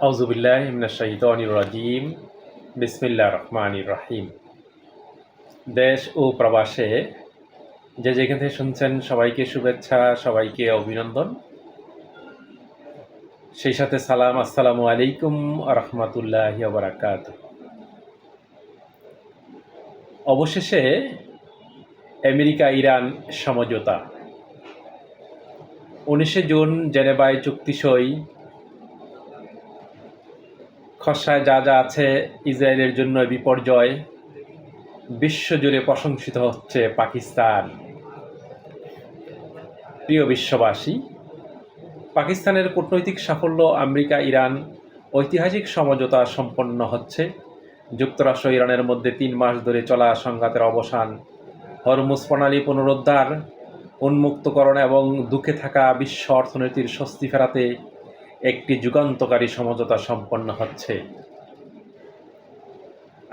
আউযুবিল্লাহি মিনাশ শাইতানির রাজিম। বিসমিল্লাহির রহমানির রহিম। দেশ ও প্রবাসে যে যেখান থেকে শুনছেন সবাইকে শুভেচ্ছা, সবাইকে অভিনন্দন। সেই সাথে সালাম, আসসালামু আলাইকুম ওয়া রাহমাতুল্লাহি ওয়া বারাকাতুহু। অবশেষে আমেরিকা ইরান সমঝোতা 19শে জুন জেনেভায় চুক্তি সই। খসড়ায় যা যা আছে ইসরায়েলের জন্য বিপর্যয়। বিশ্বজুড়ে প্রশংসিত হচ্ছে পাকিস্তান। প্রিয় বিশ্ববাসী, পাকিস্তানের কূটনৈতিক সাফল্য, আমেরিকা ইরান ঐতিহাসিক সমঝোতা সম্পন্ন হচ্ছে। যুক্তরাষ্ট্র ইরানের মধ্যে 3 মাস ধরে চলা সংঘাতের অবসান, হরমুজ প্রণালী পুনরুদ্ধার, উন্মুক্তকরণ এবং দুঃখে থাকা বিশ্ব অর্থনীতির স্বস্তি ফেরাতে একটি যুগান্তকারী সমঝোতা সম্পন্ন হচ্ছে।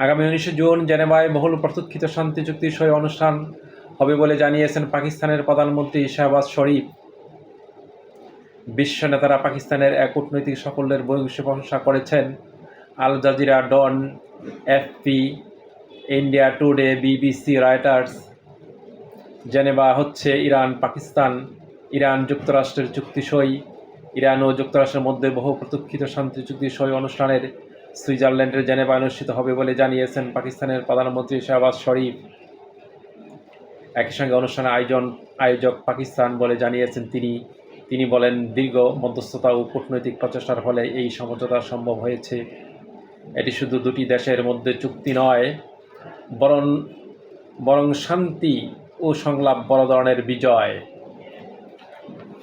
আগামী 19শে জুন জেনেভায় বহুল প্রতীক্ষিত শান্তি চুক্তি সই অনুষ্ঠান হবে বলে জানিয়েছেন পাকিস্তানের প্রধানমন্ত্রী শাহবাজ শরীফ। বিশ্ব নেতারা পাকিস্তানের এক কূটনৈতিক সাফল্যের ভূয়সী প্রশংসা করেছেন। Al Jazeera, Dawn, FP, India Today, BBC, Reuters. Geneva হচ্ছে ইরান, পাকিস্তান, ইরান যুক্তরাষ্ট্রের চুক্তি সই। ইরান ও যুক্তরাষ্ট্রের মধ্যে বহু প্রতীক্ষিত শান্তি চুক্তি সই অনুষ্ঠানের সুইজারল্যান্ডের জেনেভা অনুষ্ঠিত হবে বলে জানিয়েছেন পাকিস্তানের প্রধানমন্ত্রী শাহবাজ শরীফ। একই সঙ্গে অনুষ্ঠানের আয়োজক পাকিস্তান বলে জানিয়েছেন তিনি বলেন, দীর্ঘ মধ্যস্থতা ও কূটনৈতিক প্রচেষ্টার ফলে এই সমঝোতা সম্ভব হয়েছে। এটি শুধু দুটি দেশের মধ্যে চুক্তি নয়, বরং শান্তি ও সংলাপ বড় ধরনের বিজয়।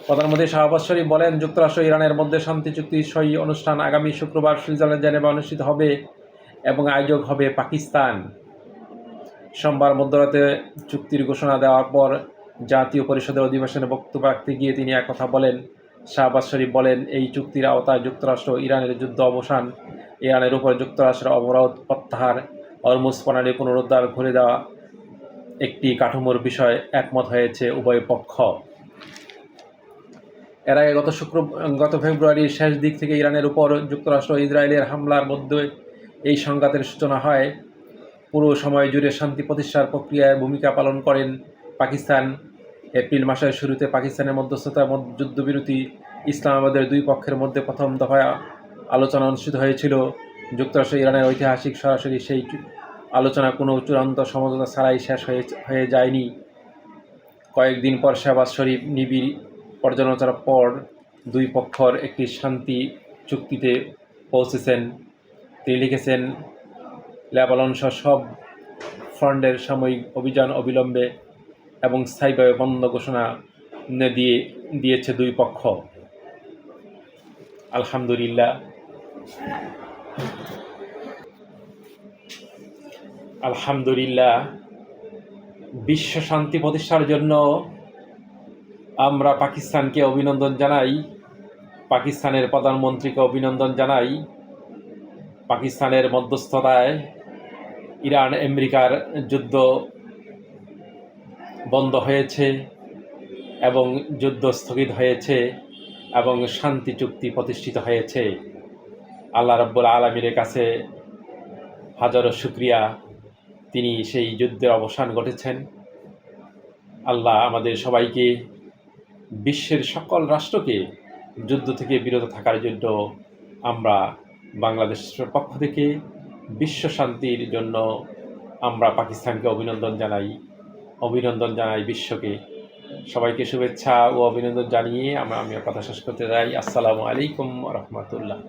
প্রধানমন্ত্রী শাহবাজ শরীফ বলেন, যুক্তরাষ্ট্র ইরানের মধ্যে শান্তি চুক্তি সই অনুষ্ঠান আগামী শুক্রবার সুইজারল্যান্ড জেনেভা অনুষ্ঠিত হবে এবং আয়োজক হবে পাকিস্তান। সোমবার মধ্যরাতে চুক্তির ঘোষণা দেওয়ার পর জাতীয় পরিষদের অধিবেশনে বক্তব্য রাখতে গিয়ে তিনি একথা বলেন। শাহবাজ শরীফ বলেন, এই চুক্তির আওতায় যুক্তরাষ্ট্র ইরানের যুদ্ধ অবসান, ইরানের উপর যুক্তরাষ্ট্রের অবরোধ প্রত্যাহার, হরমুজ প্রণালী পুনরুদ্ধার ঘুরে দেওয়া একটি কাঠামোর বিষয়ে একমত হয়েছে উভয় পক্ষ। এর আগে গত ফেব্রুয়ারির শেষ দিক থেকে ইরানের উপর যুক্তরাষ্ট্র ও ইসরায়েলের হামলার মধ্যে এই সংঘাতের সূচনা হয়। পুরো সময় জুড়ে শান্তি প্রতিষ্ঠার প্রক্রিয়ায় ভূমিকা পালন করেন পাকিস্তান। এপ্রিল মাসের শুরুতে পাকিস্তানের মধ্যস্থতায় যুদ্ধবিরতি ইসলামাবাদের দুই পক্ষের মধ্যে প্রথম দফায় আলোচনা অনুষ্ঠিত হয়েছিল। যুক্তরাষ্ট্র ইরানের ঐতিহাসিক সরাসরি সেই আলোচনা কোনো চূড়ান্ত সমঝোতা ছাড়াই শেষ হয়ে যায়নি। কয়েকদিন পর শাহবাজ শরীফ নিবিড় পর্যালোচনার পর দুই পক্ষর একটি শান্তি চুক্তিতে পৌঁছেছেন। তিনি লিখেছেন, লেবানন সহ সব ফ্রন্টের সাময়িক অভিযান অবিলম্বে এবং স্থায়ীভাবে বন্ধ ঘোষণা দিয়েছে দুই পক্ষ। আলহামদুলিল্লাহ, বিশ্ব শান্তি প্রতিষ্ঠার জন্য আমরা পাকিস্তানকে অভিনন্দন জানাই, পাকিস্তানের প্রধানমন্ত্রীকে অভিনন্দন জানাই। পাকিস্তানের মধ্যস্থতায় ইরান আমেরিকার যুদ্ধ বন্ধ হয়েছে এবং যুদ্ধ স্থগিত হয়েছে এবং শান্তি চুক্তি প্রতিষ্ঠিত হয়েছে। আল্লাহ রাব্বুল আলামিনের কাছে হাজারো শুকরিয়া, তিনি সেই যুদ্ধের অবসান ঘটেছেন। আল্লাহ আমাদের সবাইকে, বিশ্বের সকল রাষ্ট্রকে যুদ্ধ থেকে বিরত থাকার জন্য আমরা বাংলাদেশের পক্ষ থেকে বিশ্ব শান্তির জন্য আমরা পাকিস্তানকে অভিনন্দন জানাই বিশ্বকে। সবাইকে শুভেচ্ছা ও অভিনন্দন জানিয়ে আমি কথা শেষ করতে চাই। আসসালামু আলাইকুম ওয়া রাহমাতুল্লাহ।